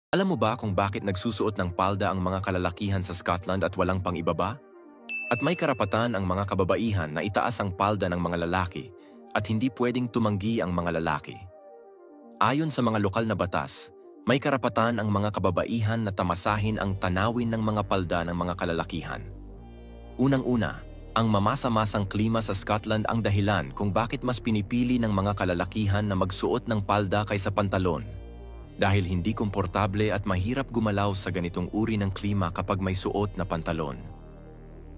Alam mo ba kung bakit nagsusuot ng palda ang mga kalalakihan sa Scotland at walang pang-ibaba? At may karapatan ang mga kababaihan na itaas ang palda ng mga lalaki at hindi pwedeng tumanggi ang mga lalaki. Ayon sa mga lokal na batas, may karapatan ang mga kababaihan na tamasahin ang tanawin ng mga palda ng mga kalalakihan. Unang-una, ang mamasa-masang klima sa Scotland ang dahilan kung bakit mas pinipili ng mga kalalakihan na magsuot ng palda kaysa pantalon. Dahil hindi komportable at mahirap gumalaw sa ganitong uri ng klima kapag may suot na pantalon.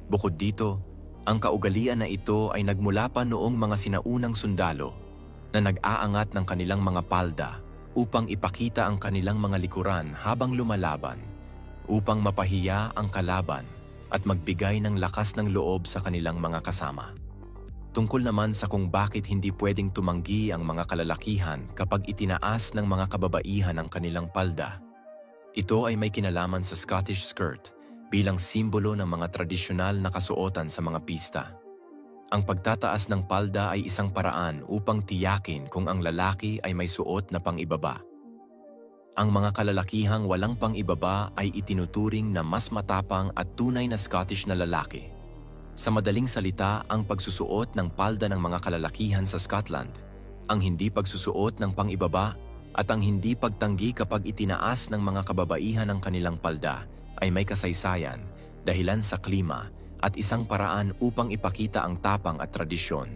Bukod dito, ang kaugalian na ito ay nagmula pa noong mga sinaunang sundalo na nag-aangat ng kanilang mga palda upang ipakita ang kanilang mga likuran habang lumalaban, upang mapahiya ang kalaban at magbigay ng lakas ng loob sa kanilang mga kasama. Tungkol naman sa kung bakit hindi pwedeng tumanggi ang mga kalalakihan kapag itinaas ng mga kababaihan ang kanilang palda. Ito ay may kinalaman sa Scottish skirt bilang simbolo ng mga tradisyonal na kasuotan sa mga pista. Ang pagtataas ng palda ay isang paraan upang tiyakin kung ang lalaki ay may suot na pang-ibaba. Ang mga kalalakihang walang pang-ibaba ay itinuturing na mas matapang at tunay na Scottish na lalaki. Sa madaling salita, ang pagsusuot ng palda ng mga kalalakihan sa Scotland, ang hindi pagsusuot ng pang-ibaba at ang hindi pagtanggi kapag itinaas ng mga kababaihan ang kanilang palda ay may kasaysayan, dahilan sa klima at isang paraan upang ipakita ang tapang at tradisyon